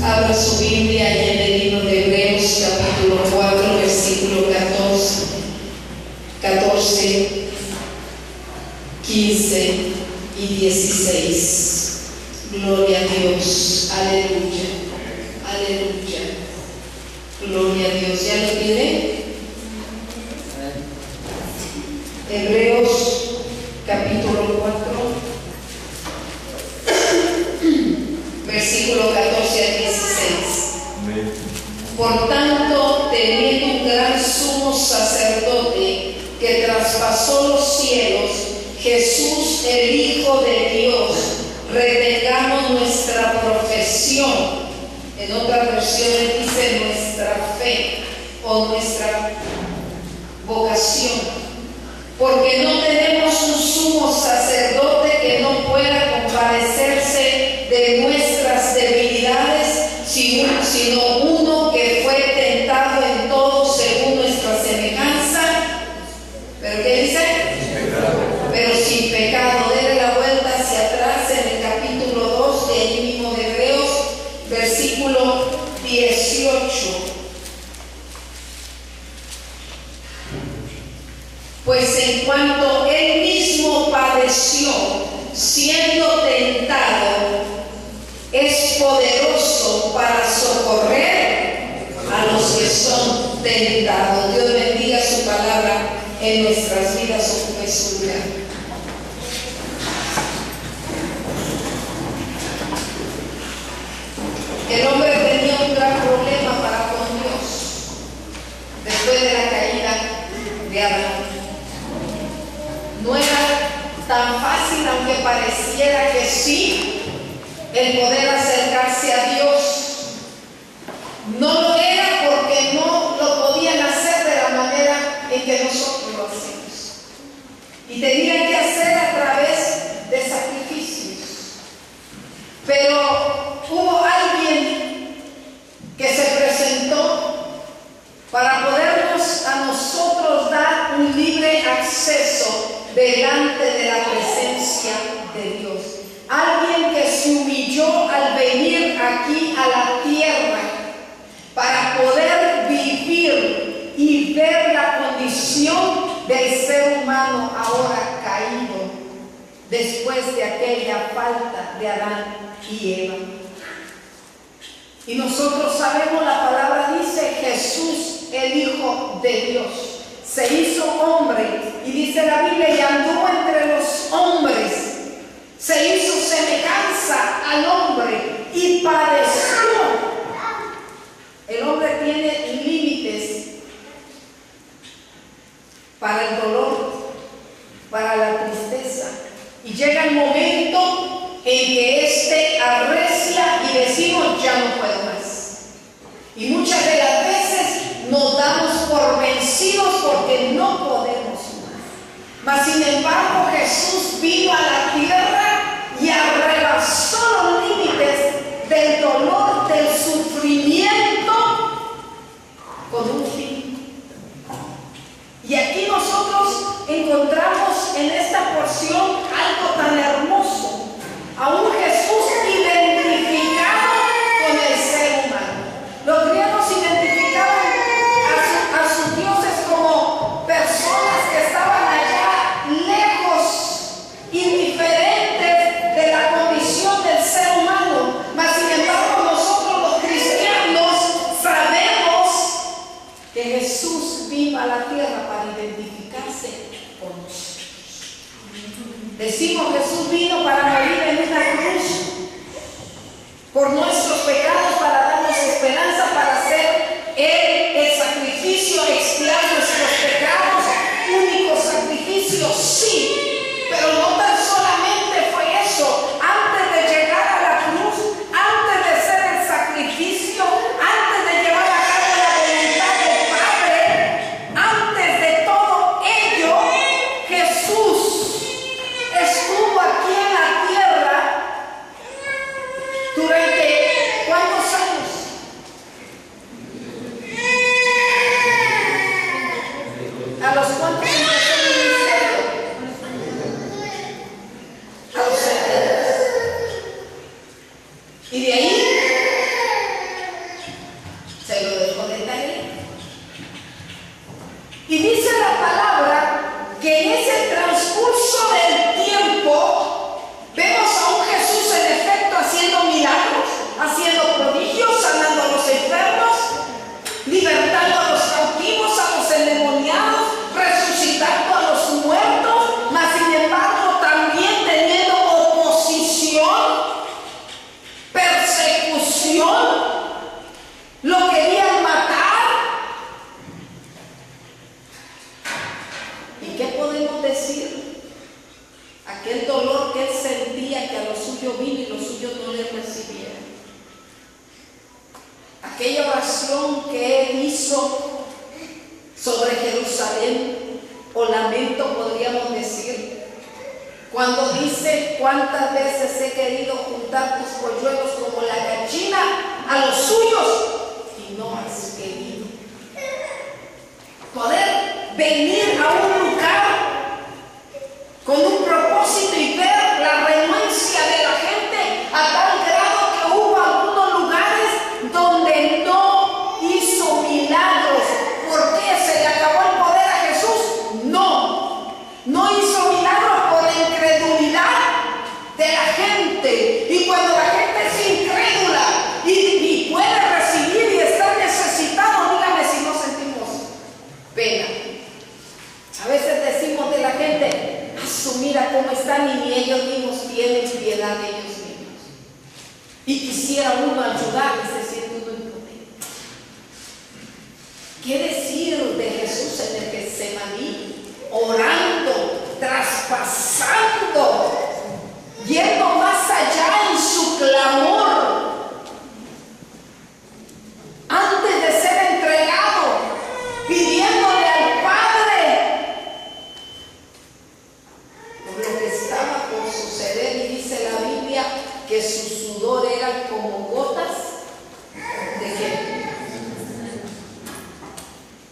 Abra su Biblia y en el libro de Hebreos, capítulo 4, versículo 14, 15 y 16. Gloria a Dios. Aleluya. Aleluya. Gloria a Dios. ¿Ya lo tiene? Hebreos, capítulo 4. Versículo 14 a 16. Por tanto, teniendo un gran sumo sacerdote que traspasó los cielos, Jesús, el Hijo de Dios, retengamos nuestra profesión. En otras versiones dice nuestra fe o nuestra vocación. Porque no tenemos un sumo sacerdote que no pueda compadecerse de nuestras debilidades, sino uno que fue tentado en todo según nuestra semejanza. ¿Pero qué dice? Pero sin pecado. Dele la vuelta hacia atrás en el capítulo 2 de allí mismo de Hebreos, versículo 18. Pues en cuanto él mismo padeció, siendo tentado, es poderoso para socorrer a los que son tentados. Dios bendiga su palabra en nuestras vidas. Ocupe su lugar. El hombre tenía un gran problema para con Dios después de la caída de Adán. No era tan fácil, aunque pareciera que sí, el poder acercarse a Dios. No lo era porque no lo podían hacer de la manera en que nosotros lo hacemos. Y tenían que hacer a través de sacrificios. Pero hubo alguien que se presentó para podernos a nosotros dar un libre acceso delante de la presencia de Dios. Alguien que se humilló al venir aquí a la tierra para poder vivir y ver la condición del ser humano ahora caído después de aquella falta de Adán y Eva. Y nosotros sabemos, la palabra dice, Jesús, el Hijo de Dios, se hizo hombre, y dice la Biblia, y anduvo entre los hombres, se hizo semejanza al hombre y padeció. El hombre tiene límites para el dolor, para la tristeza, y llega el momento en que éste arrecia y decimos, ya no puedo más. Y muchas de las veces nos damos por vencidos porque no podemos más. Mas sin embargo, Jesús vino a la tierra y rebasó los límites del dolor, del sufrimiento, con un fin. Y aquí nosotros encontramos en esta porción algo tan hermoso, a un Jesús identificado con el ser humano. Los griegos identificaban a sus dioses como personas que estaban allá lejos, indiferentes de la condición del ser humano. Mas sin embargo, nosotros los cristianos sabemos que Jesús vino a la tierra para identificarse con nosotros. Decimos, Jesús vino para morir en una cruz por nuestros pecados, para darnos esperanza, para hacer Él el sacrificio, expiar nuestros pecados. Único sacrificio, sí, pero no tan solamente fue eso. Antes de llegar a la cruz, antes de ser el sacrificio, antes de llevar a cabo la voluntad del Padre, antes de todo ello, Jesús estuvo aquí en la tierra durante oración que él hizo sobre Jerusalén, o lamento podríamos decir, cuando dice: cuántas veces he querido juntar tus polluelos como la gallina a los suyos y no has querido. Poder venir a un lugar con un propósito y ver la renuencia de la gente a tal grado que hubo algunos lugares donde no hizo milagros. ¿Por qué? ¿Se le acabó el poder a Jesús? No hizo milagros por la incredulidad de la gente. Y cuando la gente es incrédula y puede recibir y estar necesitado, dígame si no sentimos pena. A veces decimos de la gente: mira cómo están, y ni ellos mismos tienen piedad de ellos mismos. Y quisiera uno ayudarles, se siente uno impotente. ¿Qué decir de Jesús en el Getsemaní? Orando, traspasando, yendo más allá en su clamor, antes de ser entregado, pidiéndole al Padre por lo que estaba por suceder. Y dice la Biblia que su sudor era como gotas de qué.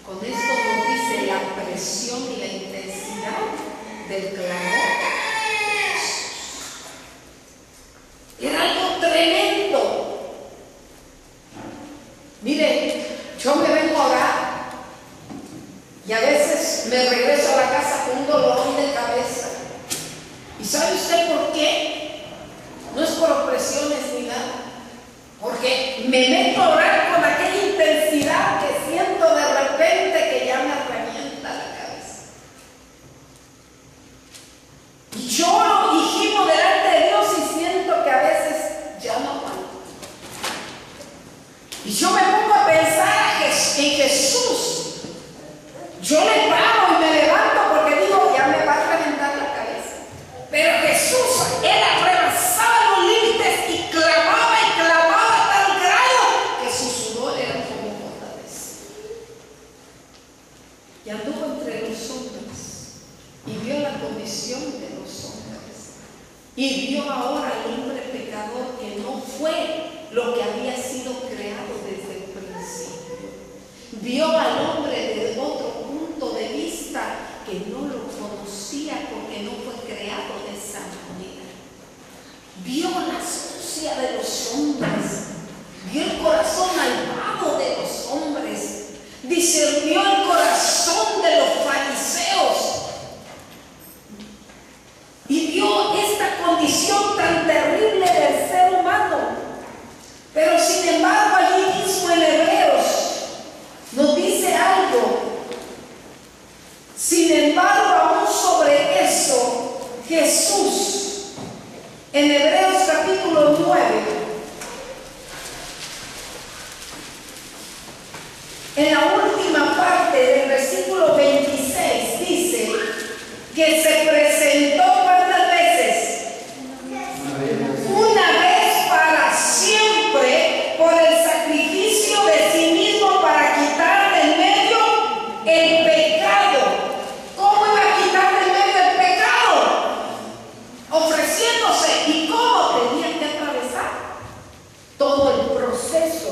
Con esto nos dice la presión y la intensidad del clamor. Era algo tremendo. Mire, yo me vengo a orar y a veces me regreso a la casa con un dolor de cabeza. ¿Y sabe usted por qué? No es por opresiones ni nada. Porque me meto a orar con aquella intensidad que siento de repente que ya me revienta la cabeza. Y lloro y gimo delante de Dios y siento que a veces ya no aguanto. Y yo me pongo a pensar en Jesús. Yo le paro y me levanto porque digo: ya me va a reventar la cabeza. Pero Jesús, él rebasaba los límites y clamaba a tal grado que su sudor era como gotas. Y anduvo entre los hombres y vio la condición de los hombres. Y vio ahora al hombre pecador que no fue lo que había sido creado desde el principio. Vio al hombre desde otro punto de vista que no lo conocía porque no fue creado de esa manera. Vio la astucia de los hombres, vio el corazón malvado de los hombres, discernió el corazón de los fariseos y vio esta condición tan terrible del ser humano. Pero sin embargo, allí mismo en Hebreos nos dice algo. Sin embargo, aún sobre eso, Jesús, en Hebreos capítulo 9, en la última parte del versículo 26, dice que se presentó ¿cuántas veces? Una vez para siempre, por el sacrificio de sí mismo para quitar de en medio el pecado. ¿Cómo iba a quitar de en medio el pecado? Ofreciéndose. ¿Y cómo? Tenían que atravesar todo el proceso.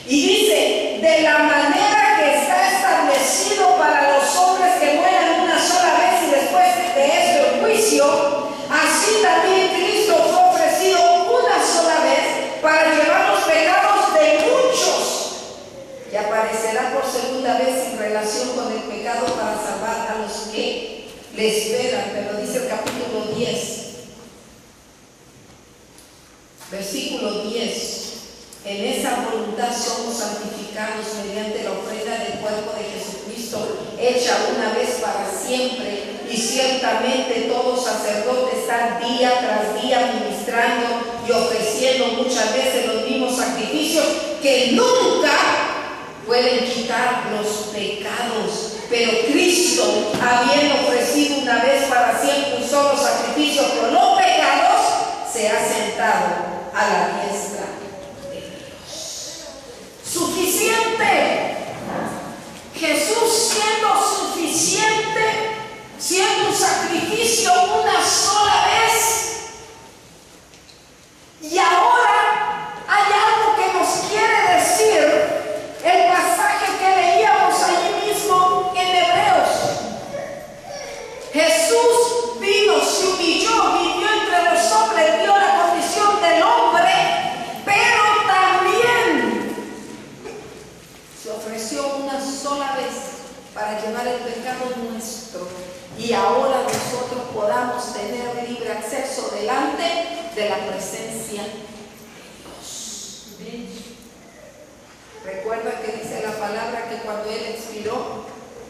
Y dice: de la manera que está establecido para los hombres que mueran una sola vez y después de esto el juicio, así también Cristo fue ofrecido una sola vez para llevar los pecados de muchos, y aparecerá por segunda vez en relación con el pecado para salvar a los que le esperan. Pero dice el capítulo 10, versículo 10: en esa voluntad somos santificados mediante la ofrenda del cuerpo de Jesucristo, hecha una vez para siempre. Y ciertamente todo sacerdote está día tras día ministrando y ofreciendo muchas veces los mismos sacrificios que nunca pueden quitar los pecados. Pero Cristo, habiendo ofrecido una vez para siempre un solo sacrificio por los pecados, se ha sentado a la diestra de Dios. Suficiente. perdonar el pecado nuestro y ahora nosotros podamos tener libre acceso delante de la presencia de Dios. Recuerda que dice la palabra que cuando Él expiró,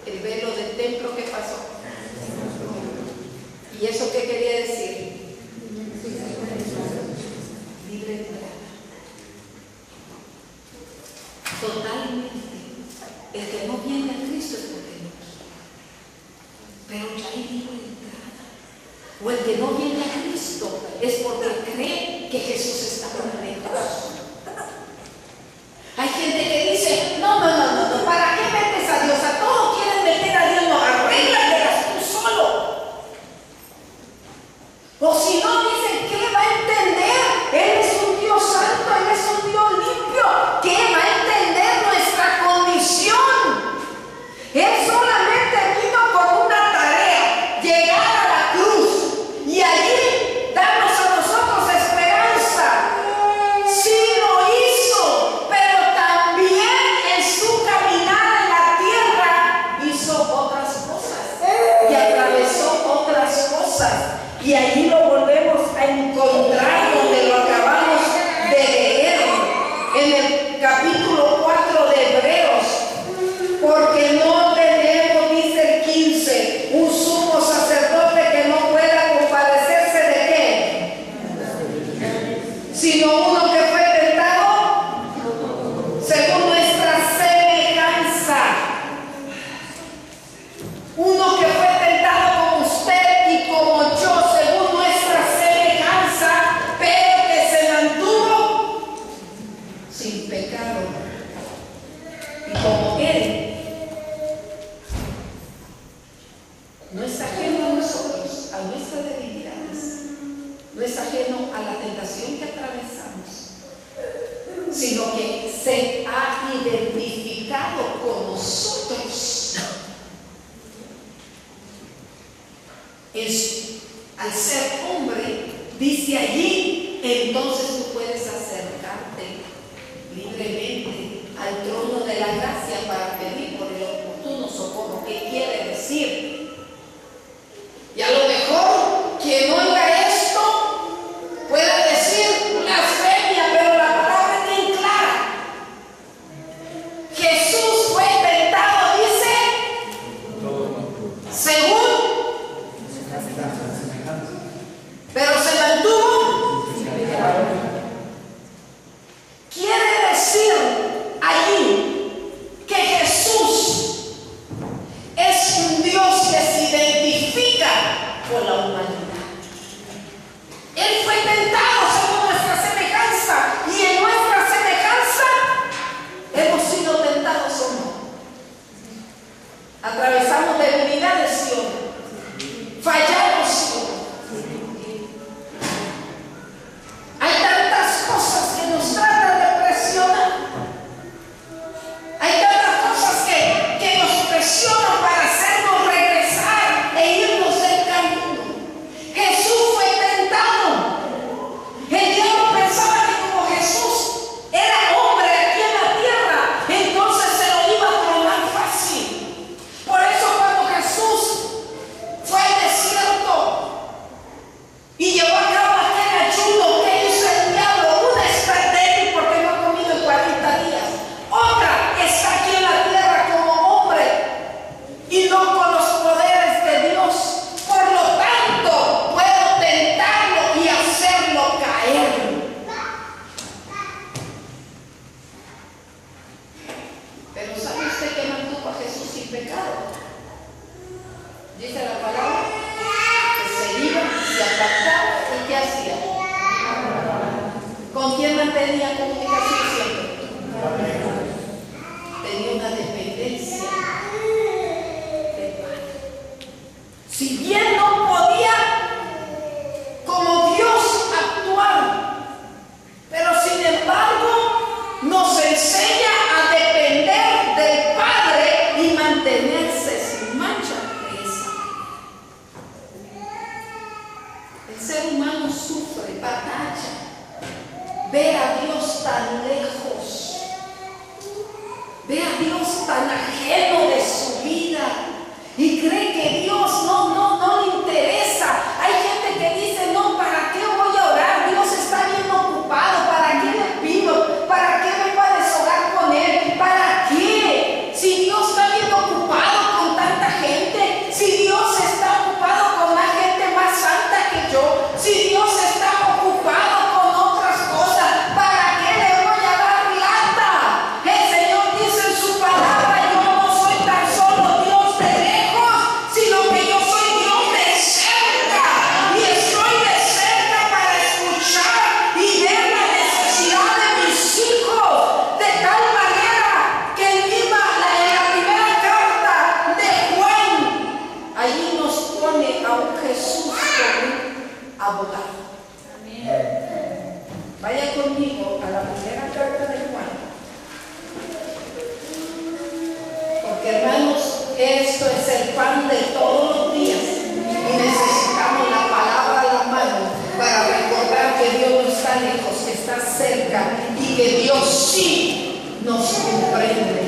el velo del templo, ¿qué pasó? ¿Y eso qué quería decir? Libre entrada. Totalmente. El que no viene a Cristo es porque no quiere. Pero ya hay libre entrada. O el que no viene a Cristo es porque cree que Jesús está por lejos. Hay gente que dice, no, ¿para qué metes a Dios? A todos quieren meter a Dios, no, arréglatelas tú solo. O si no, dicen, ¿qué va a entender? Él es un Dios santo, Él es un Dios limpio. ¿Qué va a entender nuestra condición? Él solamente vino con una tarea, llegar a la cruz y allí darnos a nosotros esperanza. Sí lo hizo, pero también en su caminar en la tierra hizo otras cosas y atravesó otras cosas. Y allí lo volvemos a encontrar donde lo acabamos de leer en el capítulo 4 de Hebreos, porque no tenemos, dice el 15, un sumo sacerdote que no pueda compadecerse de qué, sino uno que fue tentado según nuestra semejanza, uno que fue tentado como usted y como yo, según nuestra semejanza, pero que se mantuvo sin pecado. Y como Él no es ajeno a nosotros, a nuestras debilidades, no es ajeno a la tentación que atravesamos, sino que se ha identificado con nosotros. Al ser hombre, dice allí, entonces tú puedes acercarte libremente al trono de la gracia para pedir por el oportuno socorro. ¿Qué quiere decir? Y a lo mejor quien oiga esto pueda decir blasfemia, pero la palabra es bien clara. Jesús fue tentado, dice, según, pero se mantuvo. Quiere decir allí que Jesús es un Dios que se identifica con la humanidad. Él fue tentado según nuestra semejanza, y en nuestra semejanza hemos sido tentados o no. Atravesamos debilidades, ¿sí o no? Fallamos, ¿sí o no? Hay tantas cosas que nos tratan de presionar. Hay tantas cosas que nos presionan para hacernos regresar e irnos del camino. Jesús fue tentado. El diablo pensaba que como Jesús era hombre aquí en la tierra, entonces se lo iba a tomar fácil. Por eso cuando Jesús fue al desierto y llevó a cabo aquel ayuno, ¿qué hizo el diablo? Una está débil porque no ha comido en 40 días. Otra está aquí en la tierra como hombre y no con los poderes de Dios. Por lo tanto, puedo tentarlo y hacerlo caer. Pero ¿sabe usted que mantuvo a Jesús sin pecado? Dice la palabra que se iba, se apartaba y ¿qué hacía? ¿Con quién mantenía comunicación siempre? Tenía una dependencia del Padre. Si bien no podía como Dios actuar, pero sin embargo nos enseña a depender del Padre y mantener que Dios sí nos comprende.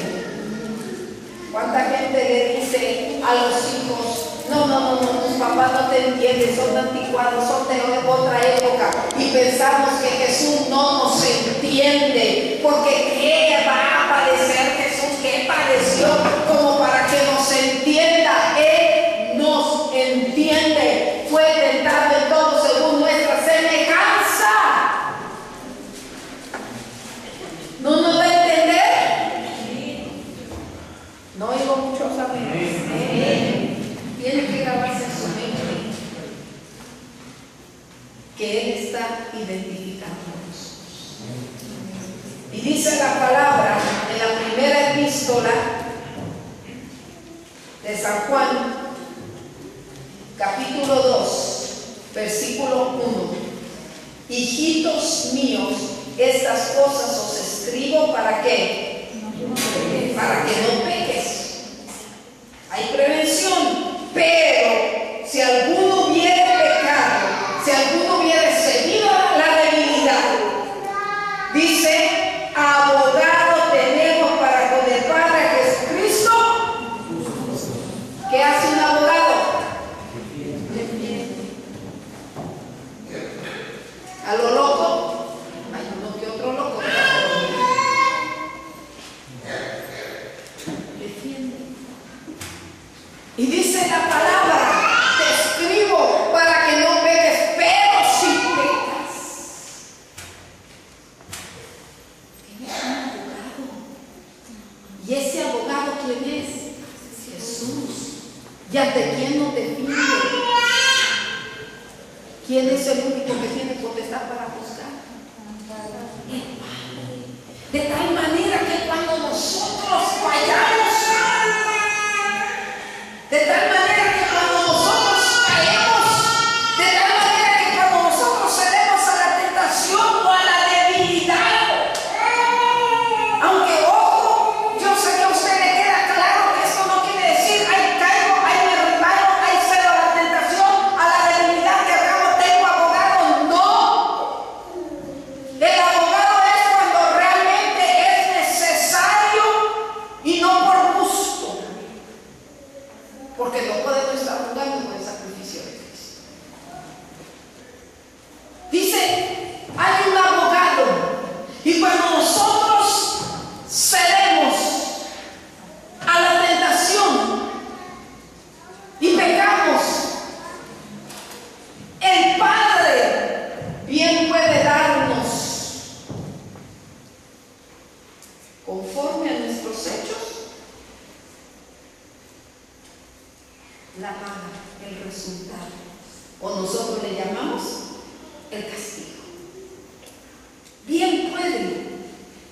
¿Cuánta gente le dice a los hijos: no, tus papás no te entienden, son anticuados, son de otra época? Y pensamos que Jesús no nos entiende, porque ¿qué va a padecer Jesús? ¿Qué padeció como para que nos entienda? Él nos entiende. Fue tentado en todo según nuestra semejanza. ¿No nos va a entender? No oigo muchos amigos. Tiene que grabarse en su mente que Él está identificándonos. Y dice la palabra en la primera epístola de San Juan, capítulo 2, versículo 1: hijitos míos, estas cosas os escribo ¿para qué? Para que no peques. Hay prevención. Pero si alguno hubiere pecado, si alguno hubiere seguido la debilidad, dice: abogado tenemos para con el Padre, Jesucristo. ¿Qué hace un abogado? A lo loco. Hay uno que otro loco. Defiende. Y dice la palabra: te escribo para que no peques, pero si pecas. Tienes un abogado. ¿Y ese abogado quién es? Jesús. ¿Y ante quién nos defiende? ¿Quién es el único que tiene potestad para juzgar? El Padre. De tal manera que cuando nosotros fallamos, de tal manera que cuando nosotros caemos, de tal manera que cuando nosotros cedemos a la tentación o a la debilidad, aunque ojo, yo sé que a usted le queda claro que esto no quiere decir: ay, caigo, ay, me resbalo, ay, cedo a la tentación, a la debilidad, que acabo tengo abogado. No. El abogado es cuando realmente es necesario y no por gusto. Porque no podemos estar jugando con el sacrificio de Cristo. Dice: hay un abogado. Y cuando nosotros cedemos a la tentación y pecamos, el Padre bien puede darnos, conforme a nuestros hechos, la paga, el resultado, o nosotros le llamamos el castigo. Bien puede,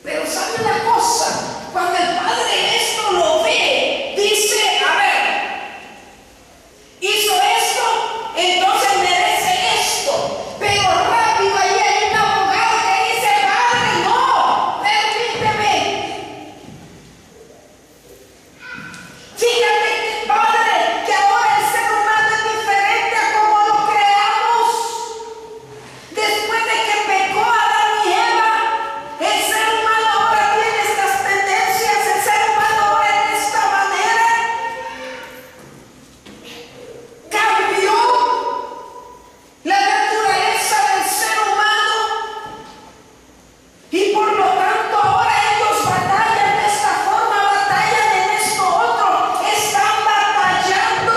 pero ¿sabe una cosa? Cuando el Padre esto lo ve, dice: a ver, hizo esto, entonces merece esto. Pero rápido ahí hay un abogado que dice: Padre, no, permíteme. Fíjate, Padre, que ahora el ser humano es diferente a como lo creamos. Después de que pecó Adán y Eva, el ser humano ahora tiene estas tendencias, el ser humano ahora es de esta manera. Cambió la naturaleza del ser humano y por lo tanto ahora ellos batallan de esta forma, batallan en esto otro, están batallando.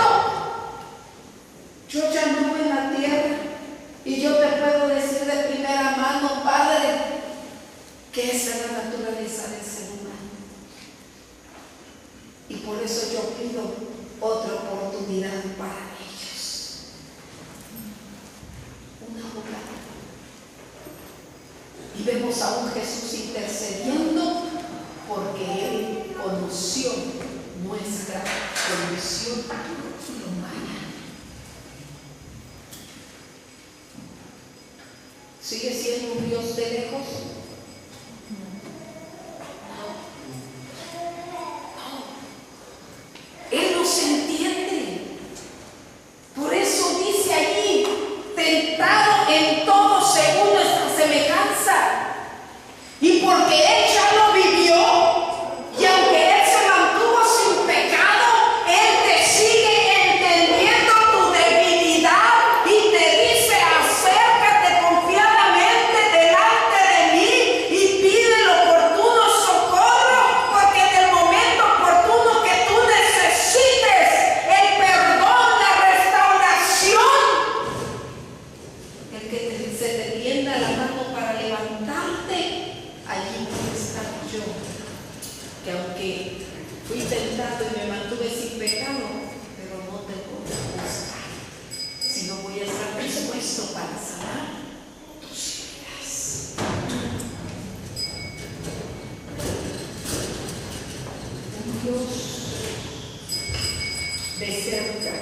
Yo ya no en la tierra y yo te puedo decir de primera mano, Padre, que esa es la naturaleza del ser humano. Y por eso yo pido otra oportunidad para ellos. Un abogado. Y vemos a un Jesús intercediendo porque Él conoció nuestra condición humana. ¿Sigue siendo un Dios de lejos? No. Él nos entiende. Por eso dice allí: tentado en todo según nuestra semejanza. ¿Y por que aunque fui tentado y me mantuve sin pecado, pero no te voy a juzgar, sino voy a estar dispuesto para sanar tus heridas. Un Dios de cerca,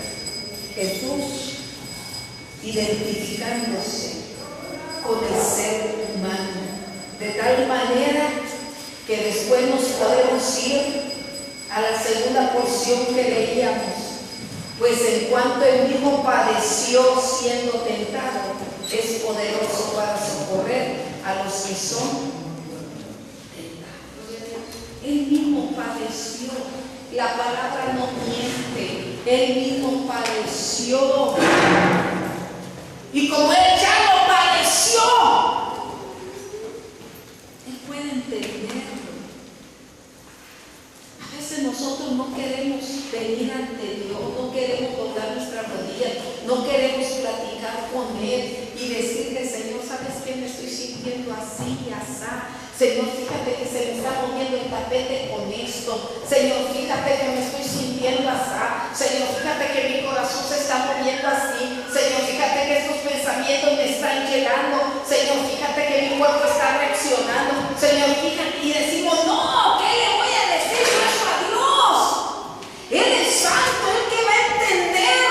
Jesús identificándose con el ser humano, de tal manera que después nos podemos ir a la segunda porción que leíamos, pues en cuanto él mismo padeció siendo tentado, es poderoso para socorrer a los que son tentados. Él mismo padeció, la palabra no miente, él mismo padeció. Y como él ya lo padeció, él puede entenderlo. A veces nosotros no queremos venir ante Dios, no queremos doblar nuestras rodillas, no queremos platicar con Él y decirle: Señor, ¿sabes qué? Me estoy sintiendo así y así. Señor, fíjate que se me está moviendo el tapete con esto. Señor, fíjate que me estoy sintiendo así. Señor, fíjate que mi corazón se está moviendo así. Señor, fíjate que estos pensamientos me están llegando. Señor, fíjate que mi cuerpo está reaccionando. Señor, fíjate, y decimos: no, ¿qué le voy a decir eso a Dios? Él es santo, Él que va a entender.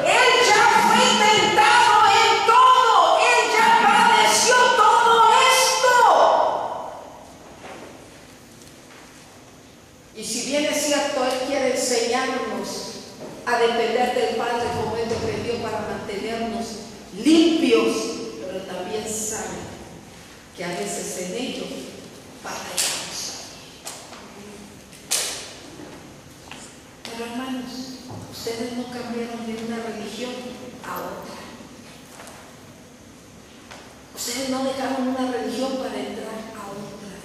Él ya fue tentado en todo. Él ya padeció todo esto. Y si bien es cierto, Él quiere enseñarnos a depender del Padre como Él dependió para mantenernos limpios, pero también sabe que a veces en ello batallamos. Pero hermanos, ustedes no cambiaron de una religión a otra. Ustedes no dejaron una religión para entrar a otra.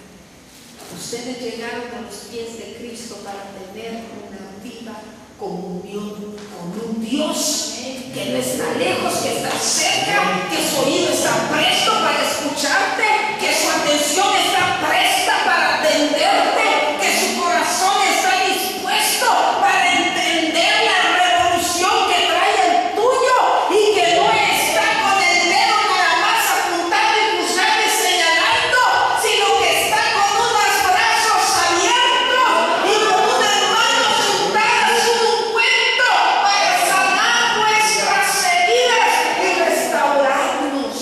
Ustedes llegaron a los pies de Cristo para tener una viva comunión con un Dios que no está lejos, que está cerca, que su oído está presto para escucharte, que su atención está presta para atenderte, que su corazón está dispuesto para entender la revolución que trae el tuyo y que no está con el dedo nada más apuntando y juzgando y señalando, sino que está con unos brazos abiertos y con unas manos juntadas en un cuento para sanar nuestras heridas y restaurarnos.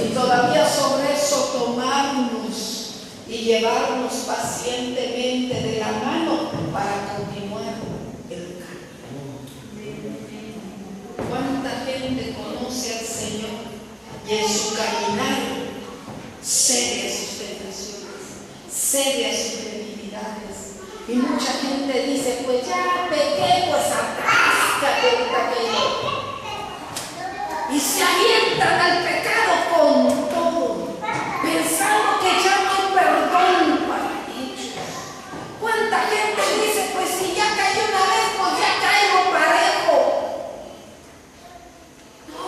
Y todavía sobre eso tomarnos y llevarnos pacientemente de la mano para continuar el camino. ¿Cuánta gente conoce al Señor y en su caminar cede a sus tentaciones, cede a sus debilidades? Y mucha gente dice: pues ya pequé, pues atáscate ahorita que yo. Y se avientan al pecado con todo, pensando que ya no hay perdón para ellos. ¿Cuánta gente dice: pues si ya caí una vez, pues ya caigo parejo? No,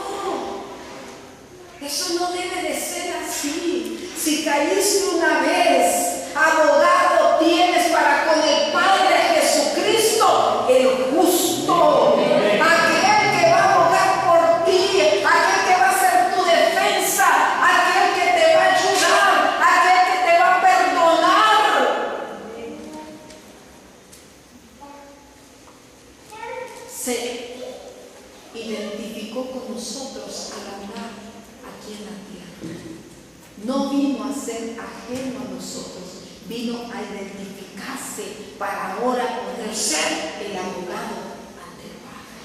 eso no debe de ser así. Si caíste una vez, abogado tienes para con el Padre Jesucristo, el justo, aquel que va a abogar por ti, aquel que va a ser tu defensa, aquel que te va a ayudar, aquel que te va a perdonar. Se identificó con nosotros al andar aquí en la tierra. No vino a ser ajeno a nosotros, vino a identificarse para ahora poder ser el abogado ante el Padre.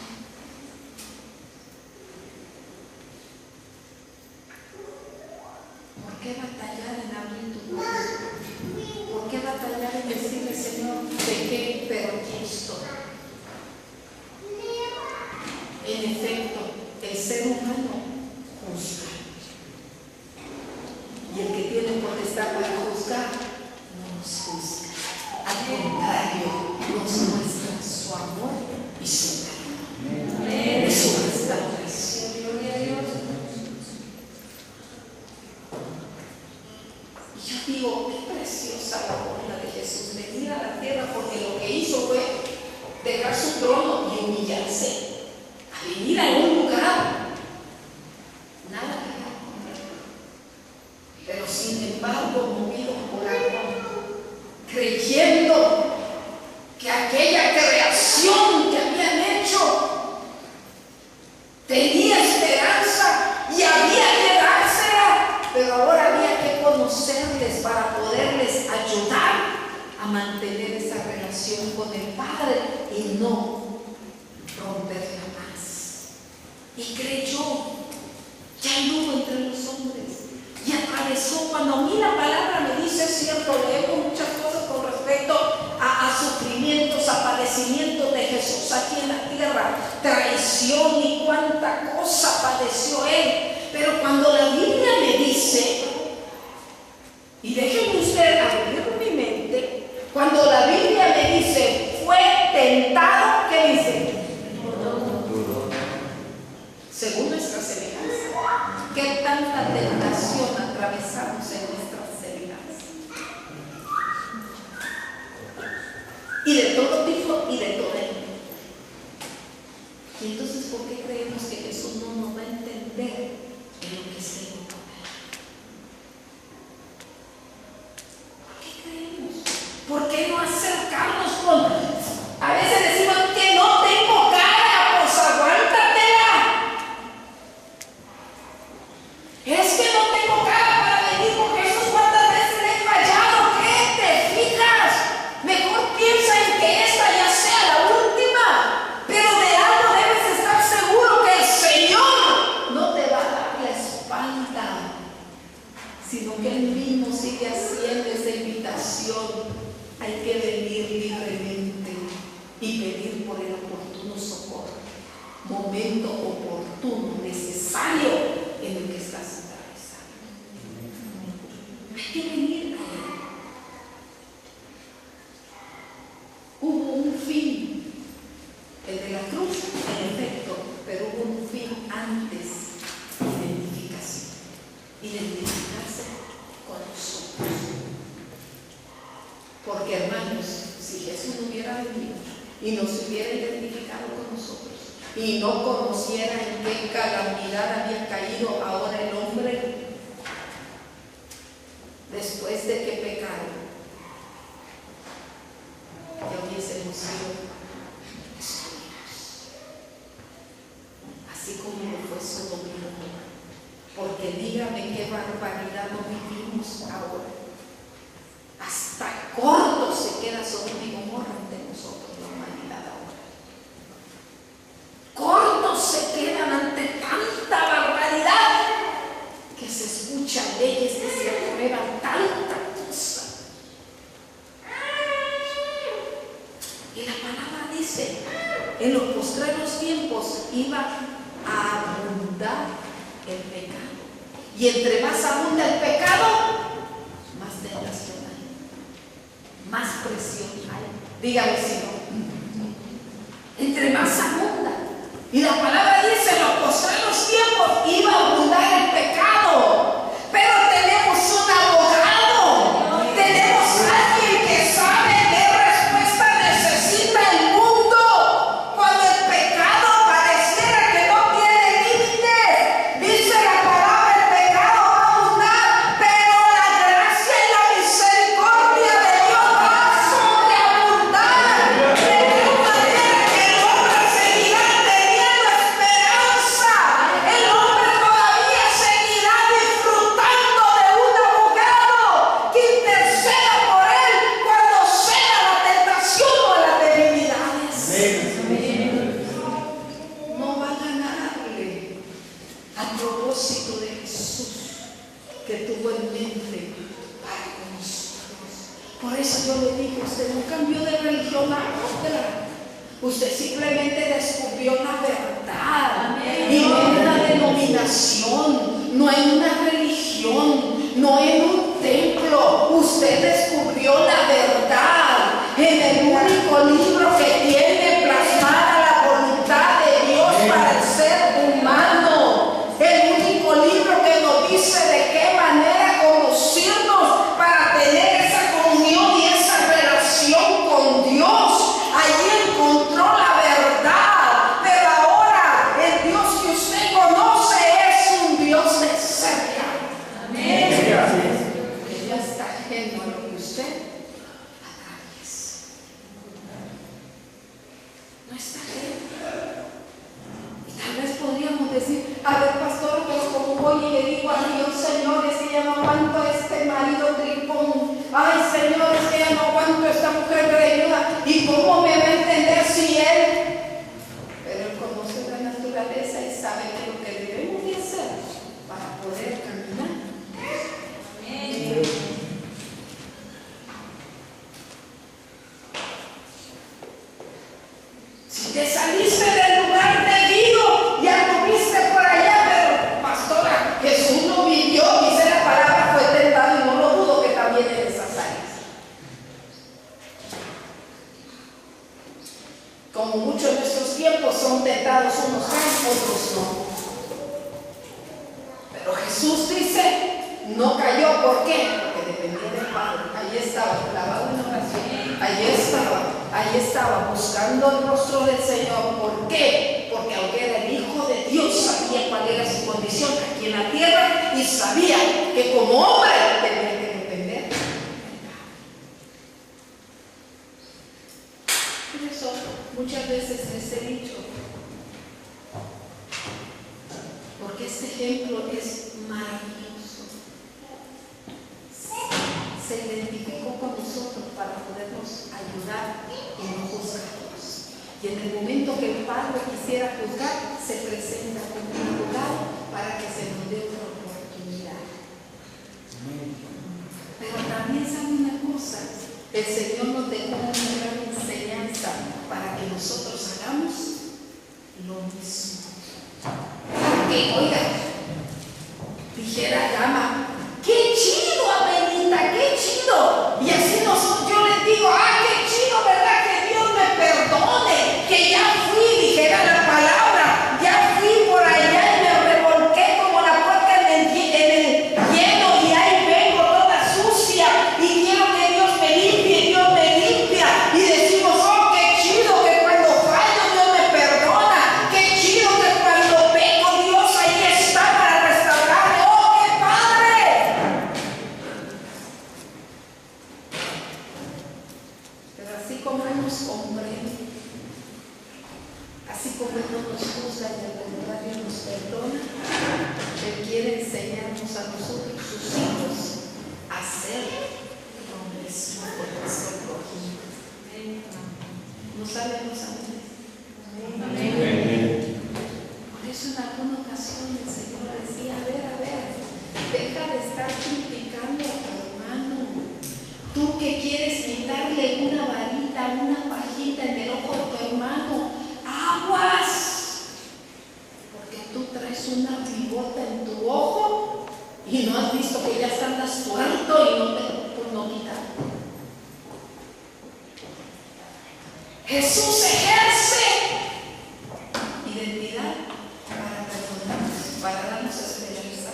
¿Por qué batallar en abrir tu corazón? ¿Por qué batallar en decirle: Señor, pequé, pero aquí estoy? En efecto, el ser humano juzga. Y el que tiene potestad para juzgar, no nos juzga. Al contrario, nos muestra su amor y su perdón. Y su restauración. Y yo digo: qué precioso preciosa labor la de Jesús, venir a la tierra, porque lo que hizo fue dejar su trono y humillarse, a venir a un lugar, nada que ver con él. Pero sin embargo, movido por amor, creyendo que aquella creación que habían hecho tenía esperanza y había que dársela, pero ahora había que conocerles para poderles ayudar a mantener esa relación con el Padre y no romperla más. Y creyó, ya anduvo entre los hombres y atravesó. Cuando a mí la palabra me dice, es cierto, leo muchas cosas con respecto a sufrimientos, a padecimientos de Jesús aquí en la tierra, traición y cuánta cosa padeció él. Pero cuando la Biblia me dice, y déjenme usted abrir mi mente, cuando la Biblia me dice, fue tentado, ¿qué dice? Según nuestra semejanza. ¿Qué tanta tentación atravesamos en nuestras semejanzas? Y de todo tipo y de todo tipo. Y entonces, ¿por qué creemos que Jesús no nos va a entender en lo que se nos va? ¿Por qué creemos? ¿Por qué no acercarnos con? A veces decimos que no tengo cara, pues aguántatela. Es que no tengo cara para venir con Jesús. ¿Cuántas veces le he fallado? ¿Qué te fijas? Mejor piensa en que esta ya sea la última. Pero de algo debes estar seguro, que el Señor no te va a dar la espalda, sino que Él mismo sigue haciendo esa invitación. Hay que venir libremente y pedir por el oportuno socorro, momento oportuno, necesario en el que estás atravesando. Hay que venir a Él. Hubo un fin, el de la cruz, en efecto, pero hubo un fin antes: identificarse con nosotros. Porque, hermanos, si Jesús no hubiera venido y nos hubiera identificado con nosotros y no conociera en qué calamidad había caído ahora el hombre después de que pecaron, ya hubiésemos sido destruidos, así como lo fue Sodoma y Gomorra. Porque dígame qué barbaridad no vivimos ahora. Hasta corto se queda Sodoma y Gomorra ante nosotros, la humanidad ahora. Cortos se quedan ante tanta barbaridad que se escuchan leyes que se aprueban, tanta cosa. Y la palabra dice, en los postreros tiempos iba a abundar el pecado. Y entre más abunda el pecado, más tentación hay, más presión hay. Dígame si no. Entre más abunda. Y la palabra dice, en los postreros tiempos iba a abundar el pecado. Pero tenemos un abogado. Tenemos alguien que sabe qué respuesta necesita el mundo cuando el pecado pareciera que no tiene límites. Dice la palabra, el pecado va a abundar, pero la gracia y la misericordia de Dios va a sobreabundar. De tal manera que el hombre seguirá teniendo esperanza. El hombre todavía seguirá disfrutando de un abogado que interceda por él cuando ceda la tentación o las debilidades. No va a ganarle a propósito de Jesús que tuvo en mente para con nosotros. Por eso yo le digo, usted no cambió de religión a otra. Usted simplemente descubrió la verdad. Y no en una denominación, no en una religión, no en un templo. Usted descubrió la verdad en el único libro que tiene plasmada la voluntad de Dios para el ser humano. El único libro que nos dice de qué manera conducirnos para tener esa ajeno a lo que usted atraviesa. No está ajeno. Y tal vez podríamos decir, a ver, pastor, pero como voy y le digo a Dios, Señor, es que ya no aguanto a este marido tripón. Ay, Señor, es que ya no aguanto a esta mujer greñuda. ¿Y cómo me va a entender si él? Pero él conoce la naturaleza y sabe que lo que debemos de hacer para poder caminar. Amén. Si te saliste del lugar debido y anduviste por allá, pero pastora, Jesús no vivió, dice la palabra, fue tentado y no lo dudo que también en esas áreas. Como muchos de nuestros tiempos son tentados, unos caen, otros no. Pero Jesús dice, no cayó, ¿por qué? Porque dependía del Padre. Allí estaba, clavado en oración. Allí estaba buscando el rostro del Señor. ¿Por qué? Porque aunque era el Hijo de Dios, sabía cuál era su condición aquí en la tierra y sabía que como hombre tenía que depender. Por eso muchas veces les he dicho, porque este ejemplo es maravilloso. Se identificó con nosotros para podernos ayudar y no juzgarnos. Y en el momento que el Padre quisiera juzgar, se presenta como un lugar para que se nos dé otra oportunidad. Pero también sabe una cosa, el Señor nos dejó una gran enseñanza para que nosotros hagamos lo mismo. Porque, oiga, dijera Gama, ¡qué chido, Amelita! ¡Qué chido! Y así yo les digo, qué chido, ¿verdad? Que Dios me perdone, que ya fui, dijera la palabra, ya fui por allá y me revolqué como la puerca en el hielo y ahí vengo toda sucia y quiero que Dios me limpie, Dios me limpia. Y decimos, qué chido que cuando fallo Dios me perdona, qué chido que cuando peco Dios ahí está para restaurarme. ¡Oh, qué padre! Pero así como Él nos comprende, así como Él no nos juzga y al contrario nos perdona, Él quiere enseñarnos a nosotros, sus hijos, a hacer lo mismo por nuestro prójimo. ¿No saben los ángeles? Amén. Por eso en alguna ocasión el Señor decía, a ver, deja de estar criticando a tu hermano. Tú que quieres quitarle una varita, una pajita en el ojo de tu hermano, aguas, porque tú traes una pivota en tu ojo y no has visto que ya andas tuerto y no te quitar. Jesús ejerce identidad para perdonarnos, para darnos esperanza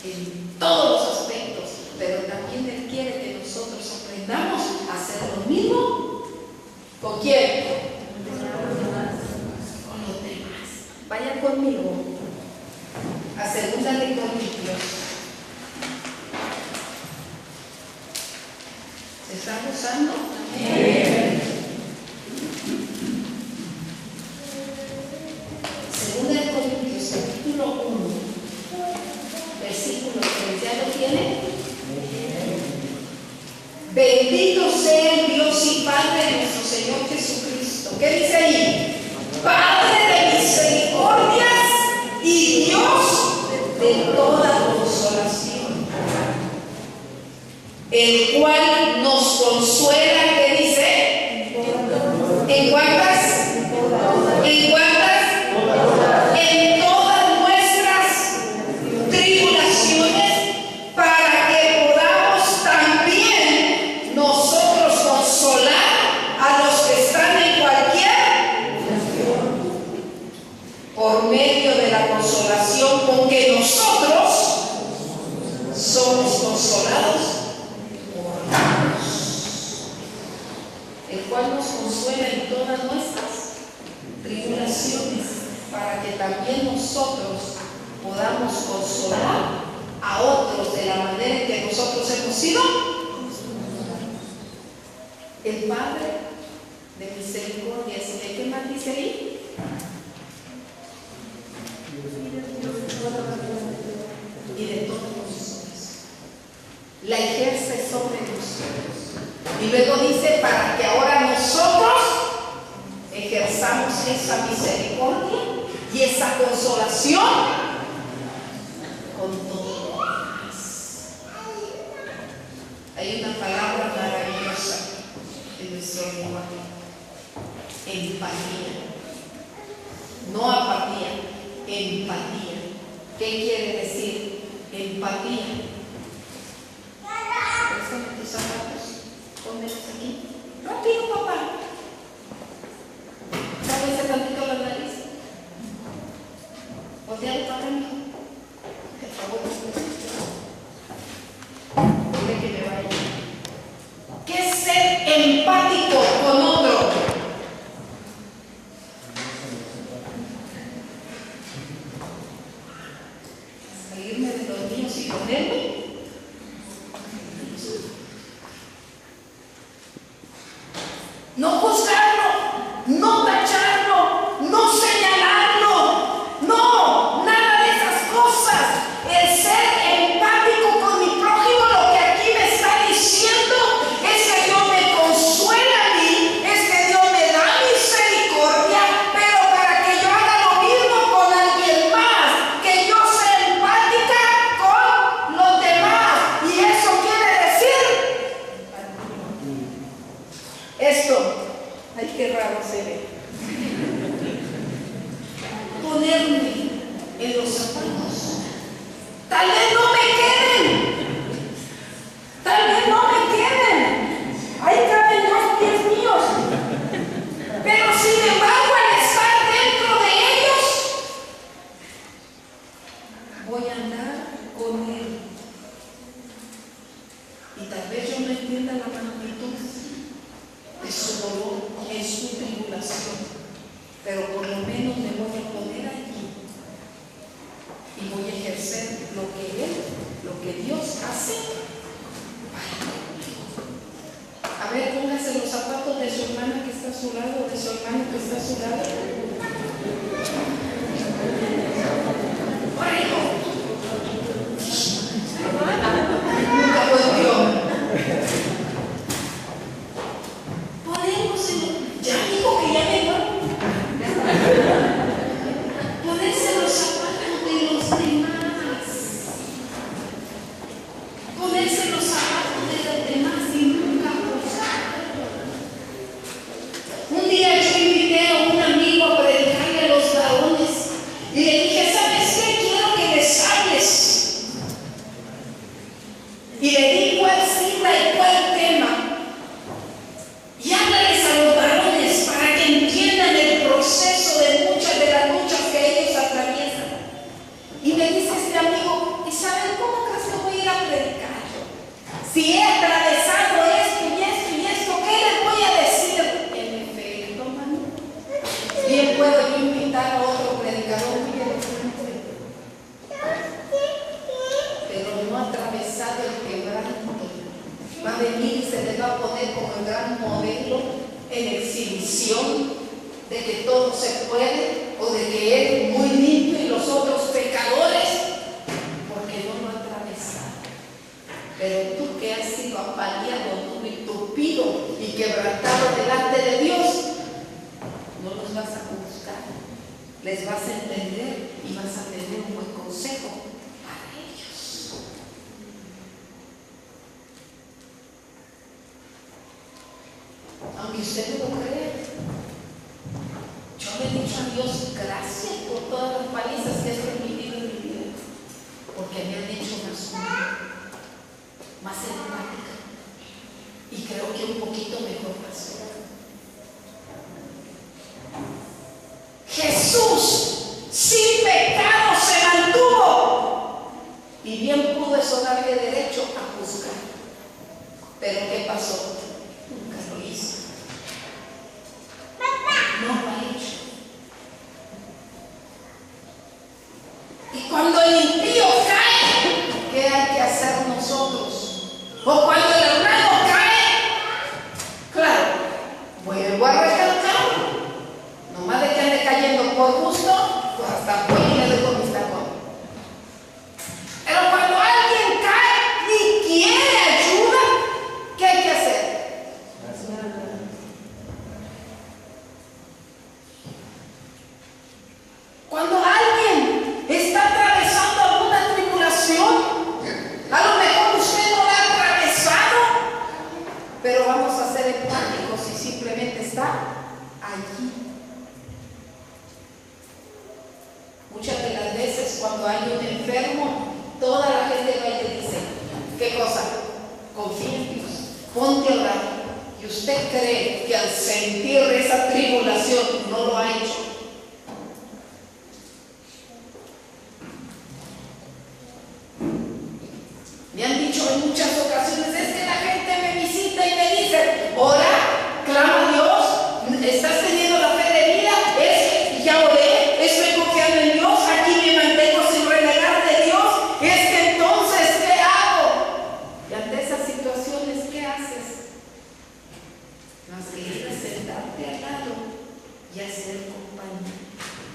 en todos los aspectos, pero también Él quiere que nosotros aprendamos a hacer lo mismo. ¿Con quién? Con los demás. Vaya conmigo a 2 de Corintios. ¿Se está gozando? Amén. 2 de Corintios, capítulo 1, versículo 3. ¿Ya lo tiene? Bendito sea el Dios y Padre de nuestro Señor Jesucristo. ¿Qué dice ahí? Padre de misericordias y Dios de toda consolación, el cual nos consuela. ¿Qué dice? ¿En cuántas? ¿En cuántas? En todas nuestras tribulaciones, para que podamos también nosotros consolar a los que están en cualquier, por medio de la consolación con que nosotros somos consolados por Dios, el cual nos consuela en todas nuestras tribulaciones, para que también nosotros podamos consolar a otros de la manera en que nosotros hemos sido El Padre de misericordia. ¿Qué más dice ahí? Y de todos nosotros. La ejerce sobre nosotros. Y luego dice, para que ahora nosotros ejerzamos esa misericordia y esa consolación con todo lo demás. Hay una palabra maravillosa en nuestro lenguaje: empatía. No apatía, empatía. ¿Qué quiere decir empatía? Préstame tus zapatos, pónmelos aquí. Rápido, papá. Sáquense tantito la nariz. Voltealo para mí. Por favor, dile que me vaya. ¿Qué es ser empático con otro? Salirme de los míos y ponerme. No juzgarlo, no tacharlo, no señalarlo, no, nada de esas cosas. El ser empático con mi prójimo, lo que aquí me está diciendo es que Dios me consuela a mí, es que Dios me da misericordia, pero para que yo haga lo mismo con alguien más, que yo sea empática con los demás. Y eso quiere decir esto. Ay, qué raro se ve. Ponerme en los zapatos. Tal vez no me queden. Tal vez no me queden. Ahí caben 2 pies míos. Pero sin embargo, al estar dentro de ellos, voy a andar con Él. Y tal vez yo no entienda la magnitud de su dolor, en su tribulación, pero por lo menos me voy a poner allí y voy a ejercer lo que Dios hace. A ver, póngase los zapatos de su hermana que está a su lado, de su hermano que está a su lado. ¡Ahora, hijo! Nunca volvió. Ya dijo que ya me va. Ponerse los zapatos de los demás. Ponerse los zapatos de los demás y nunca juzgar. Un día yo invité a un amigo a predicarle a los varones y le dije, ¿sabes qué? Quiero que les hables. Y le di cuál sigla y cuál tema. Y háblales a los varones para que entiendan el proceso de muchas de las luchas que ellos atraviesan. Y me dice este amigo, ¿y saben cómo crees que voy a ir a predicar? Si he atravesado esto y esto y esto, ¿qué les voy a decir? En efecto, hermano. Bien puedo yo invitar a otro predicador muy elocuente, pero no ha atravesado el quebranto. Va a venir y se les va a poner como el gran modelo en exhibición de que todo se puede, o de que Él muy limpio y los otros pecadores, porque no lo ha atravesado. Pero tú que has sido apaleado, tú tupido y quebrantado delante de Dios, no los vas a juzgar, les vas a entender y vas a tener un buen consejo para ellos. Aunque usted no lo crea, yo le he dicho a Dios gracias por todas las palizas que has permitido en mi vida, porque me han hecho más empática y creo que un poquito mejor pastor. Jesús sin pecado se mantuvo y bien pudo eso darle derecho a juzgar, pero ¿qué pasó? Nunca lo hizo. No lo ha hecho. Y cuando el impío cae, ¿qué hay que hacer nosotros? O cuando el hermano cae, claro, pero vamos a ser empáticos y simplemente estar allí. Muchas de las veces cuando hay un enfermo, toda la gente va y te dice, ¿qué cosa? Confía en Dios, ponte a orar. Y usted cree que al sentir esa tribulación no lo ha hecho. Me han dicho en muchas ocasiones, es que la gente me visita y me dice, ora, clama a Dios, estás teniendo la fe de vida, ya oré, estoy confiando en Dios, aquí me mantengo sin renegar de Dios, es que entonces, ¿qué hago? Y ante esas situaciones, ¿qué haces? Más que ir a sentarte al lado y hacer compañía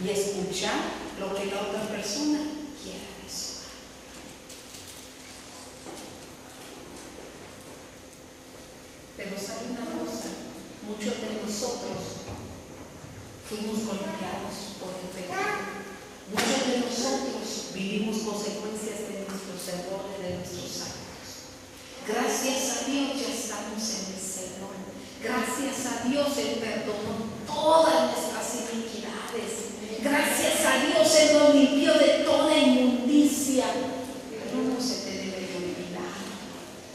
y escuchar lo que la otra persona quiera decir. Pero sabe una cosa, muchos de nosotros fuimos golpeados por el pecado. Muchos de nosotros vivimos consecuencias de nuestros errores, de nuestros actos. Gracias a Dios ya estamos en el Señor. Gracias a Dios Él perdonó todas nuestras iniquidades. Gracias a Dios Él nos limpió de toda inmundicia. Pero no se te debe de olvidar.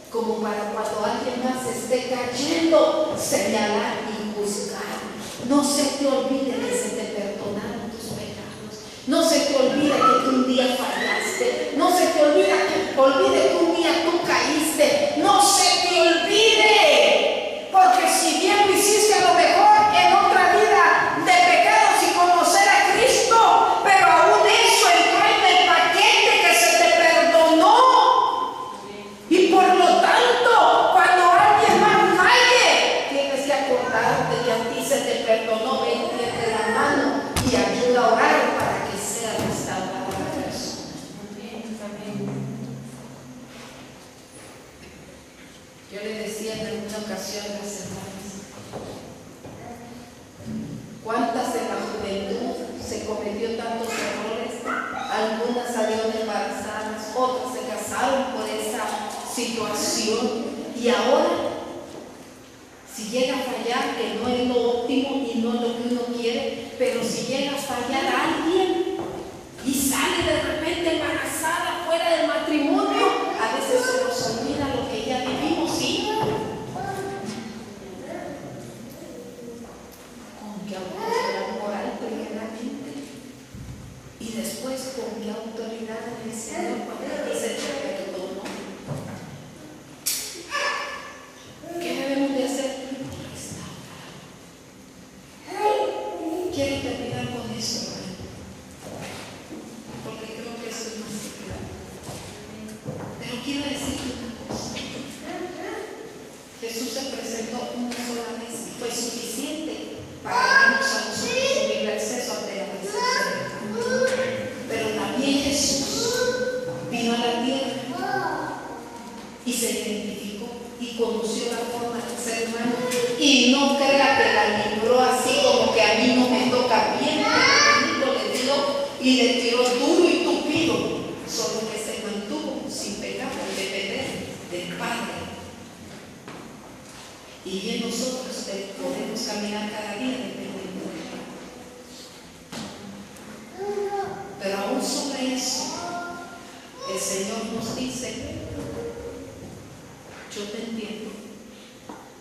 Como para cuando alguien más esté cayendo, señalar y juzgar. No se te olvide que se te perdonaron tus pecados. No se te olvide que tú un día fallaste. No se te olvide que un día tú caíste. No se te olvide. Porque si bien lo hiciste a lo mejor en otra vida de pecados y conocer a Cristo, pero aún eso entró en el paquete que se te perdonó. Y por lo tanto, cuando alguien más falle, tienes que acordarte que a ti se te perdonó. Ven, tiende la mano y ayuda a orar para que sea restaurada la persona. Yo le decía en alguna ocasión a las hermanas, ¿cuántas en la juventud se cometió tantos errores? Algunas salieron embarazadas, otras se casaron por esa situación y ahora, si llega a fallar, que no es lo óptimo y no es lo que uno quiere, pero si llega a fallar a alguien y sale de repente embarazada fuera del matrimonio, a veces se nos olvida lo que ya vivimos, ¿sí? ¿Con qué autoridad moral primeramente? Y después, ¿con qué autoridad en el Señor cuando dice que perdonó? ¿Qué debemos de hacer? Quiero terminar con eso, porque creo que eso es más claro. Pero quiero decirte una cosa. Jesús se presentó una sola vez y fue suficiente para darnos a nosotros un libre acceso ante la presencia de Dios. Pero también Jesús vino a la tierra y se identificó y conoció la forma del ser humano. Y no crea que la libró así como que a mí no me toca bien. Le dio y le tiró duro y tupido, solo que se mantuvo sin pecado en depender del Padre. Y bien nosotros podemos caminar cada día dependiendo del Padre. Pero aún sobre eso, el Señor nos dice, yo te entiendo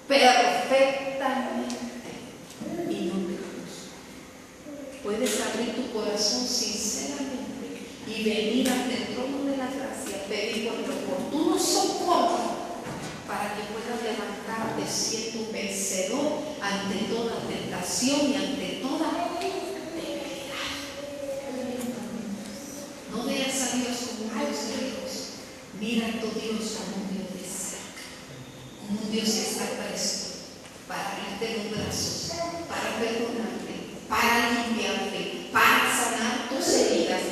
perfectamente y no te juzgo. Puedes abrir tu corazón sinceramente y venir ante el trono de la gracia, pedir por el oportuno socorro para que puedas levantarte siendo un vencedor ante toda tentación y ante toda debilidad. No veas a Dios como un Dios lejos, mira a tu Dios como un Dios de cerca, como un Dios que está presto para abrirte los brazos, para perdonarte, para limpiarte, para sanar tus heridas,